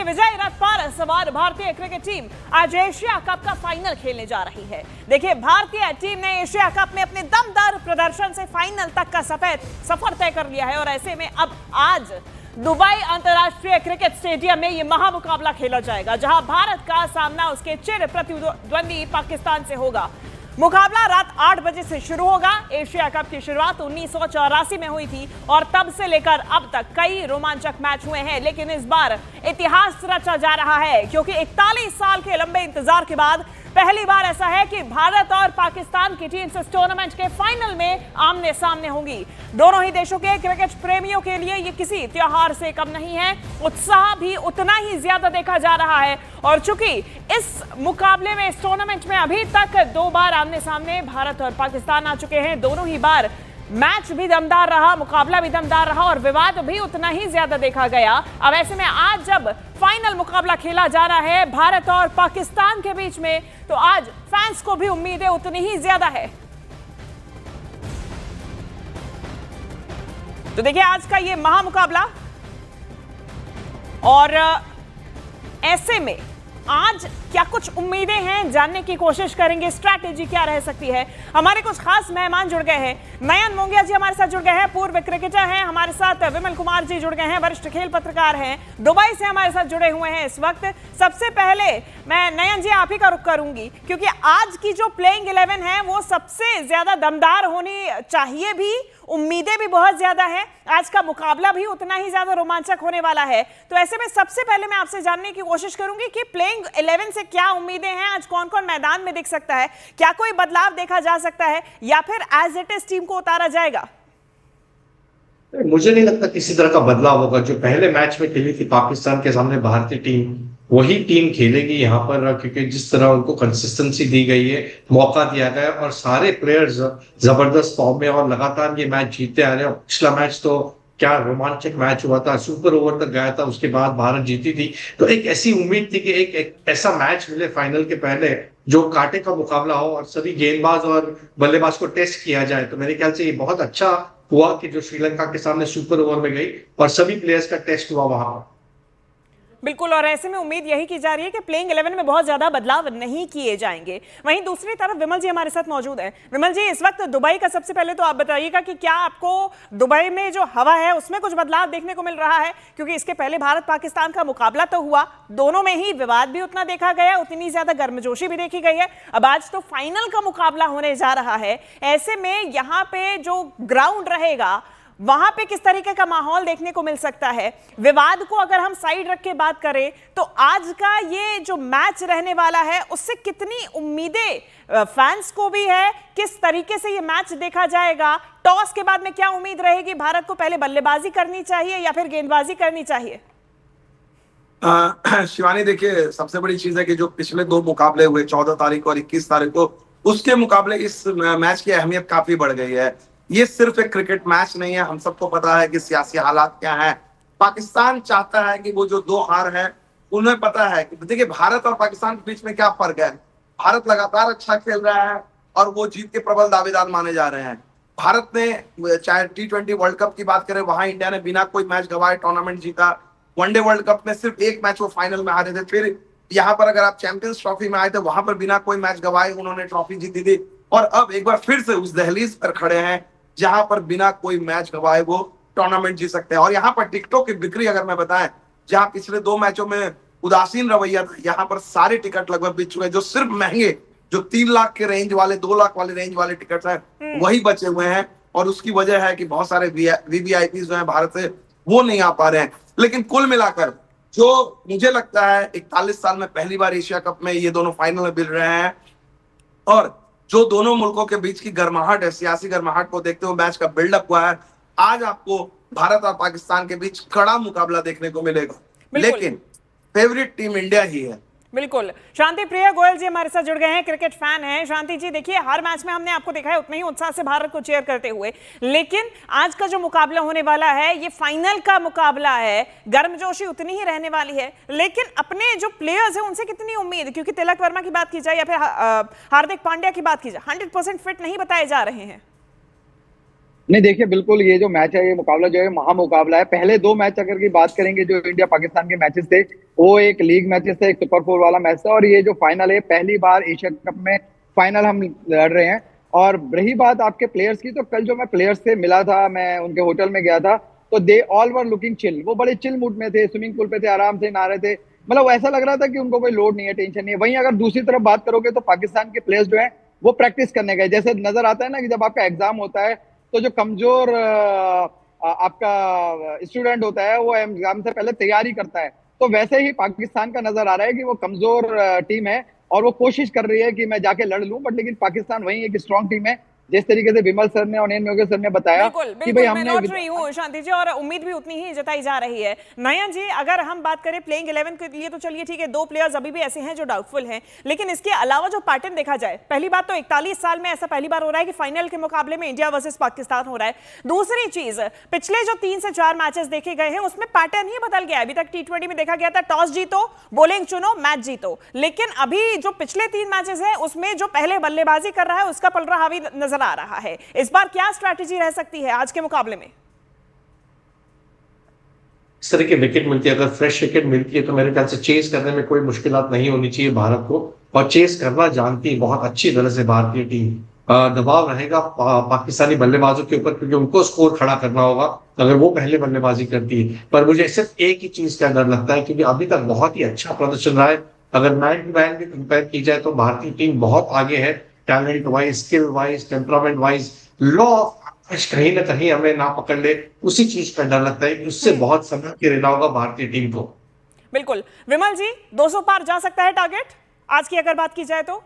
विजय रथ पर सवार भारतीय क्रिकेट टीम आज एशिया कप का फाइनल खेलने जा रही है। देखिए, भारतीय टीम ने एशिया कप में अपने दमदार प्रदर्शन से फाइनल तक का सफर तय कर लिया है और ऐसे में अब आज दुबई अंतर्राष्ट्रीय क्रिकेट स्टेडियम में यह महामुकाबला खेला जाएगा, जहां भारत का सामना उसके चिर प्रतिद्वंदी पाकिस्तान से होगा। मुकाबला रात 8 बजे से शुरू होगा। एशिया कप की शुरुआत 1984 में हुई थी और तब से लेकर अब तक कई रोमांचक मैच हुए हैं, लेकिन इस बार इतिहास रचा जा रहा है क्योंकि 41 साल के लंबे इंतजार के बाद पहली बार ऐसा है कि भारत और पाकिस्तान की टीम इस टूर्नामेंट के फाइनल में आमने सामने होंगी। दोनों ही देशों के क्रिकेट प्रेमियों के लिए ये किसी त्योहार से कम नहीं है। उत्साह भी उतना ही ज्यादा देखा जा रहा है और चूंकि इस मुकाबले में, इस टूर्नामेंट में अभी तक 2 बार आमने सामने भारत और पाकिस्तान आ चुके हैं, दोनों ही बार मैच भी दमदार रहा, मुकाबला भी दमदार रहा और विवाद भी उतना ही ज्यादा देखा गया। अब ऐसे में आज जब फाइनल मुकाबला खेला जा रहा है भारत और पाकिस्तान के बीच में, तो आज फैंस को भी उम्मीदें उतनी ही ज्यादा है। तो देखिए आज का ये महामुकाबला, और ऐसे में आज क्या कुछ उम्मीदें हैं जानने की कोशिश करेंगे, स्ट्रैटेजी क्या रह सकती है। हमारे कुछ खास मेहमान जुड़ गए हैं। नयन मोंगिया जी हमारे साथ जुड़ गए हैं, पूर्व क्रिकेटर हैं। हमारे साथ विमल कुमार जी जुड़ गए हैं, वरिष्ठ खेल पत्रकार हैं, दुबई से हमारे साथ जुड़े हुए हैं इस वक्त। सबसे पहले मैं नयन जी आप ही का रुख करूंगी क्योंकि आज की जो प्लेइंग 11 है वो सबसे ज्यादा दमदार होनी चाहिए भी, उम्मीदें भी बहुत ज्यादा है, आज का मुकाबला भी उतना ही ज्यादा रोमांचक होने वाला है। तो ऐसे में सबसे पहले मैं आपसे जानने की कोशिश करूंगी कि प्लेइंग 11 से क्या उम्मीदें हैं, आज कौन कौन मैदान में दिख सकता है, क्या कोई बदलाव देखा जा सकता है या फिर एज इट इज टीम को उतारा जाएगा? मुझे नहीं लगता किसी तरह का बदलाव होगा। जो पहले मैच में खेली थी पाकिस्तान के सामने भारतीय टीम, वही टीम खेलेगी यहाँ पर, क्योंकि जिस तरह उनको कंसिस्टेंसी दी गई है, मौका दिया गया है और सारे प्लेयर्स जबरदस्त फॉर्म में और लगातार ये मैच जीतते आ रहे हैं। पिछला मैच तो क्या रोमांचक मैच हुआ था, सुपर ओवर तक गया था, उसके बाद भारत जीती थी। तो एक ऐसी उम्मीद थी कि एक ऐसा मैच मिले फाइनल के पहले जो कांटे का मुकाबला हो और सभी गेंदबाज और बल्लेबाज को टेस्ट किया जाए। तो मेरे ख्याल से ये बहुत अच्छा हुआ कि जो श्रीलंका के सामने सुपर ओवर में गई और सभी प्लेयर्स का टेस्ट हुआ वहां पर। बिल्कुल, और ऐसे में उम्मीद यही की जा रही है कि प्लेइंग 11 में बहुत ज्यादा बदलाव नहीं किए जाएंगे। वहीं दूसरी तरफ विमल जी हमारे साथ मौजूद हैं। विमल जी, इस वक्त दुबई का सबसे पहले तो आप बताइएगा कि क्या आपको दुबई में जो हवा है उसमें कुछ बदलाव देखने को मिल रहा है, क्योंकि इसके पहले भारत पाकिस्तान का मुकाबला तो हुआ, दोनों में ही विवाद भी उतना देखा गया, उतनी ज्यादा गर्मजोशी भी देखी गई है। अब आज तो फाइनल का मुकाबला होने जा रहा है, ऐसे में यहाँ पे जो ग्राउंड रहेगा वहां पे किस तरीके का माहौल देखने को मिल सकता है? विवाद को अगर हम साइड रख के बात करें तो आज का ये जो मैच रहने वाला है उससे कितनी उम्मीदें फैंस को भी है, किस तरीके से ये मैच देखा जाएगा? टॉस के बाद में क्या उम्मीद रहेगी, भारत को पहले बल्लेबाजी करनी चाहिए या फिर गेंदबाजी करनी चाहिए? शिवानी, देखिए सबसे बड़ी चीज है कि जो पिछले 2 मुकाबले हुए 14 तारीख और 21 तारीख को, उसके मुकाबले इस मैच की अहमियत काफी बढ़ गई है। ये सिर्फ एक क्रिकेट मैच नहीं है, हम सबको पता है कि सियासी हालात क्या हैं। पाकिस्तान चाहता है कि वो जो 2 हार है, उन्हें पता है कि देखिए भारत और पाकिस्तान के बीच में क्या फर्क है। भारत लगातार अच्छा खेल रहा है और वो जीत के प्रबल दावेदार माने जा रहे हैं। भारत ने चाहे T20 वर्ल्ड कप की बात करें, वहां इंडिया ने बिना कोई मैच गवाए टूर्नामेंट जीता। वनडे वर्ल्ड कप में सिर्फ 1 मैच वो फाइनल में हारे थे। फिर यहाँ पर अगर आप चैंपियंस ट्रॉफी में आए थे, वहां पर बिना कोई मैच गवाए उन्होंने ट्रॉफी जीती थी और अब एक बार फिर से उस दहलीज पर खड़े हैं जहां पर बिना कोई मैच गवाए वो टूर्नामेंट जीत सकते हैं। और यहाँ पर टिकटों की बिक्री अगर मैं बताएं, जहां पिछले 2 मैचों में उदासीन रवैया था, यहाँ पर सारे टिकट लगभग बिक चुके हैं। जो सिर्फ महंगे, जो 3 लाख के रेंज वाले, 2 लाख वाले रेंज वाले टिकट हैं, वही बचे हुए हैं और उसकी वजह है कि बहुत सारे वीवीआईपी जो है भारत से, वो नहीं आ पा रहे हैं। लेकिन कुल मिलाकर जो मुझे लगता है 41 साल में पहली बार एशिया कप में ये दोनों फाइनल में मिल रहे हैं और जो दोनों मुल्कों के बीच की गर्माहट है, सियासी गर्माहट को देखते हुए मैच का बिल्डअप हुआ है, आज आपको भारत और पाकिस्तान के बीच कड़ा मुकाबला देखने को मिलेगा, लेकिन फेवरेट टीम इंडिया ही है। बिल्कुल। शांति प्रिया गोयल जी हमारे साथ जुड़ गए हैं, क्रिकेट फैन हैं। शांति जी, देखिए हर मैच में हमने आपको देखा है उतने ही उत्साह से भारत को चीयर करते हुए, लेकिन आज का जो मुकाबला होने वाला है ये फाइनल का मुकाबला है, गर्मजोशी उतनी ही रहने वाली है, लेकिन अपने जो प्लेयर्स हैं उनसे कितनी उम्मीद, क्योंकि तिलक वर्मा की बात की जाए या फिर हार्दिक पांड्या की बात की जाए, 100% फिट नहीं बताए जा रहे हैं। नहीं, देखिए बिल्कुल ये जो मैच है, ये मुकाबला जो है महामुकाबला है। पहले 2 मैच अगर की बात करेंगे जो इंडिया पाकिस्तान के मैचेस थे, वो एक लीग मैचेस थे, एक सुपर 4 वाला मैच था, और ये जो फाइनल है पहली बार एशिया कप में फाइनल हम लड़ रहे हैं। और रही बात आपके प्लेयर्स की, तो कल जो मैं प्लेयर्स से मिला था, मैं उनके होटल में गया था, तो they all were looking chill. वो बड़े चिल मूड में थे, स्विमिंग पूल पे थे, आराम से नहा रहे थे। मतलब ऐसा लग रहा था कि उनको कोई लोड नहीं है, टेंशन नहीं है। वहीं अगर दूसरी तरफ बात करोगे तो पाकिस्तान के प्लेयर्स जो हैं वो प्रैक्टिस करने गए। जैसे नजर आता है ना कि जब आपका एग्जाम होता है तो जो कमजोर आपका स्टूडेंट होता है वो एग्जाम से पहले तैयारी करता है, तो वैसे ही पाकिस्तान का नजर आ रहा है कि वो कमजोर टीम है और वो कोशिश कर रही है कि मैं जाके लड़ लूं, बट लेकिन पाकिस्तान वही एक स्ट्रांग टीम है। जिस तरीके से विमल सर ने और नयन योगेश सर ने बताया बिल्कुल कि भाई मैं लौट हमने रही हूँ शांति जी, और उम्मीद भी उतनी ही जताई जा रही है। नयन जी, अगर हम बात करें प्लेइंग 11 के लिए तो चलिए ठीक है, 2 प्लेयर्स अभी भी ऐसे हैं जो डाउटफुल हैं, लेकिन इसके अलावा जो पैटर्न देखा जाए, पहली बात तो 41 साल में ऐसा पहली बार हो रहा है कि फाइनल के मुकाबले में इंडिया वर्सेस पाकिस्तान हो रहा है। दूसरी चीज, पिछले जो 3 से 4 मैचेस देखे गए हैं उसमें पैटर्न ही बदल गया है। अभी तक T20 में देखा गया था टॉस जीतो, बॉलिंग चुनो, मैच जीतो, लेकिन अभी जो पिछले 3 मैचेस हैं उसमें जो पहले बल्लेबाजी कर रहा है उसका पलड़ा हावी नजर आ रहा है। इस बार क्या स्ट्रैटेजी रह सकती है आज के मुकाबले में? इस तरह की विकेट मिलती है, अगर फ्रेश विकेट मिलती है तो मेरे ख्याल से चेस करने में कोई मुश्किलात नहीं होनी चाहिए भारत को, और चेस करना जानती है बहुत अच्छी तरह से भारतीय टीम। दबाव रहेगा पाकिस्तानी बल्लेबाजों के ऊपर, क्योंकि उनको स्कोर खड़ा करना होगा अगर वो पहले बल्लेबाजी करती है। पर मुझे सिर्फ एक ही चीज का डर लगता है, क्योंकि अभी तक बहुत ही अच्छा प्रदर्शन रहा है। अगर मैन टू मैन भी कंपेयर की जाए तो भारतीय टीम बहुत आगे है, talent wise, skill wise, temperament wise. Law of कहीं ना कहीं हमें ना पकड़ ले, उसी चीज का डर लगता है कि उससे बहुत संभल के रहना होगा भारतीय टीम को। बिल्कुल विमल जी, 200 पार जा सकता है टारगेट आज की अगर बात की जाए तो?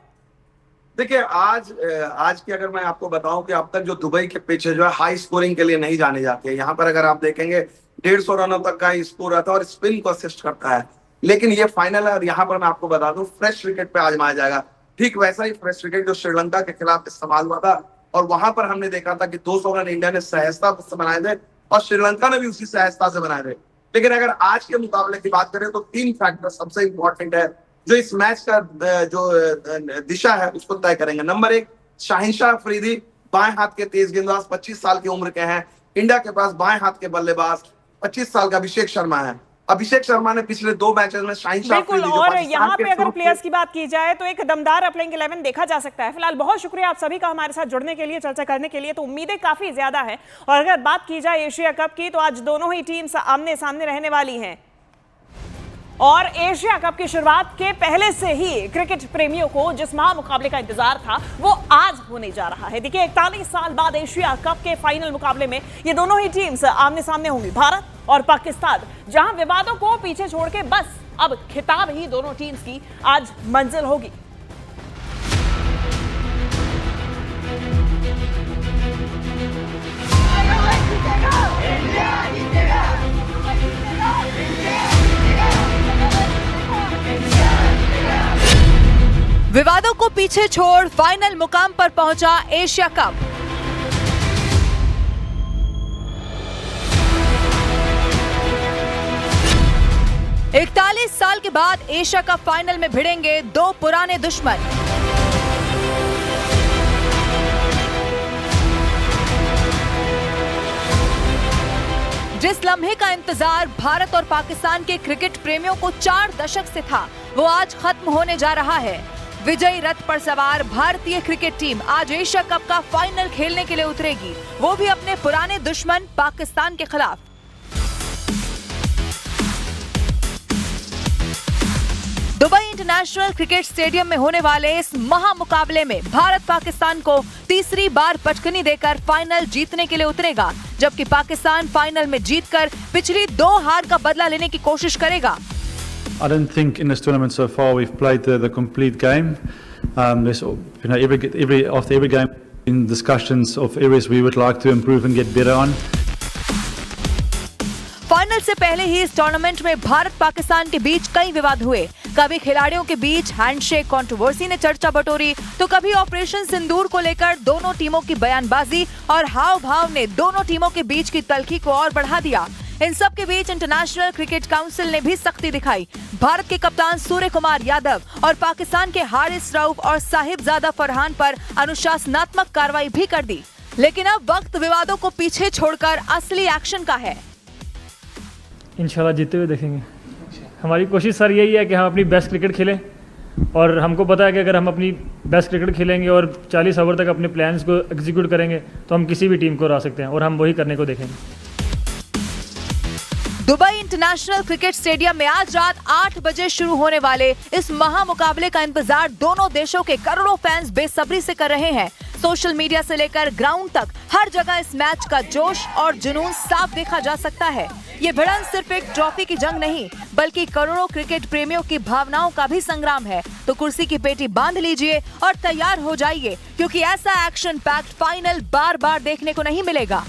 देखिए, आज की अगर मैं आपको बताऊं कि अब तक जो दुबई के पिच है जो है हाई स्कोरिंग के लिए नहीं जाने जाते हैं। यहाँ पर अगर आप देखेंगे 150 रनों तक का स्कोर रहता है और स्पिन को असिस्ट करता है। लेकिन ये फाइनल है और यहाँ पर मैं आपको बता दूं फ्रेश विकेट पे आजमाया जाएगा। ठीक वैसा ही फ्रेश विकेट जो श्रीलंका के खिलाफ इस्तेमाल हुआ था, और वहां पर हमने देखा था कि 200 रन इंडिया ने सहजता से बनाए थे और श्रीलंका ने भी उसी सहजता से बनाए थे। लेकिन अगर आज के मुकाबले की बात करें तो 3 फैक्टर सबसे इंपॉर्टेंट है जो इस मैच का जो दिशा है उसको तय करेंगे। नंबर 1, शाहिनशाह अफरीदी, बाएं हाथ के तेज गेंदबाज, 25 साल की उम्र के हैं। इंडिया के पास बाएं हाथ के बल्लेबाज 25 साल का अभिषेक शर्मा है। अभिषेक शर्मा ने पिछले 2 मैचेस में शाहिनशाह बिल्कुल, और यहाँ पे अगर प्लेयर्स की बात की जाए तो एक दमदार प्लेइंग 11 देखा जा सकता है। फिलहाल बहुत शुक्रिया आप सभी का हमारे साथ जुड़ने के लिए, चर्चा करने के लिए। तो उम्मीदें काफी ज्यादा है, और अगर बात की जाए एशिया कप की तो आज दोनों ही टीम आमने सामने रहने वाली हैं, और एशिया कप की शुरुआत के पहले से ही क्रिकेट प्रेमियों को जिस महामुकाबले का इंतजार था वो आज होने जा रहा है। देखिए, 41 साल बाद एशिया कप के फाइनल मुकाबले में ये दोनों ही टीम्स आमने सामने होंगी, भारत और पाकिस्तान, जहां विवादों को पीछे छोड़ के बस अब खिताब ही दोनों टीम्स की आज मंजिल होगी। विवादों को पीछे छोड़ फाइनल मुकाम पर पहुंचा एशिया कप। इकतालीस साल के बाद एशिया कप फाइनल में भिड़ेंगे 2 पुराने दुश्मन। जिस लम्हे का इंतजार भारत और पाकिस्तान के क्रिकेट प्रेमियों को 4 दशक से था, वो आज खत्म होने जा रहा है। विजयी रथ पर सवार भारतीय क्रिकेट टीम आज एशिया कप का फाइनल खेलने के लिए उतरेगी, वो भी अपने पुराने दुश्मन पाकिस्तान के खिलाफ। दुबई इंटरनेशनल क्रिकेट स्टेडियम में होने वाले इस महामुकाबले में भारत पाकिस्तान को तीसरी बार पटकनी देकर फाइनल जीतने के लिए उतरेगा, जबकि पाकिस्तान फाइनल में जीतकर पिछली 2 हार का बदला लेने की कोशिश करेगा। I don't think in this tournament so far we've played the complete game. There's, after every game in discussions of areas we would like to improve and get better on. Final से पहले ही इस tournament में भारत पाकिस्तान के बीच कई विवाद हुए। कभी खिलाड़ियों के बीच हैंडशेक कंट्रोवर्सी ने चर्चा बटोरी, तो कभी ऑपरेशन सिंदूर को लेकर दोनों टीमों की बयानबाजी और हाव भाव ने दोनों टीमों के बीच की तल्खी को और बढ़ा दिया। इन सब के बीच इंटरनेशनल क्रिकेट काउंसिल ने भी सख्ती दिखाई। भारत के कप्तान सूर्य कुमार यादव और पाकिस्तान के हारिस रऊफ और साहिबजादा फरहान पर अनुशासनात्मक कार्रवाई भी कर दी। लेकिन अब वक्त विवादों को पीछे छोड़कर असली एक्शन का है। इंशाल्लाह जीते हुए देखेंगे। हमारी कोशिश सर यही है कि हम अपनी बेस्ट क्रिकेट खेलें और हमको पता है कि अगर हम अपनी बेस्ट क्रिकेट खेलेंगे और 40 ओवर तक अपने प्लान्स को एग्जीक्यूट करेंगे तो हम किसी भी टीम को हरा सकते हैं और हम वही करने को देखेंगे। दुबई इंटरनेशनल क्रिकेट स्टेडियम में आज रात 8 बजे शुरू होने वाले इस महामुकाबले का इंतजार दोनों देशों के करोड़ों फैंस बेसब्री से कर रहे हैं। सोशल मीडिया से लेकर ग्राउंड तक हर जगह इस मैच का जोश और जुनून साफ देखा जा सकता है। ये भिड़ंत सिर्फ एक ट्रॉफी की जंग नहीं बल्कि करोड़ों क्रिकेट प्रेमियों की भावनाओं का भी संग्राम है। तो कुर्सी की पेटी बांध लीजिए और तैयार हो जाइए, क्योंकि ऐसा एक्शन पैक्ड फाइनल बार बार देखने को नहीं मिलेगा।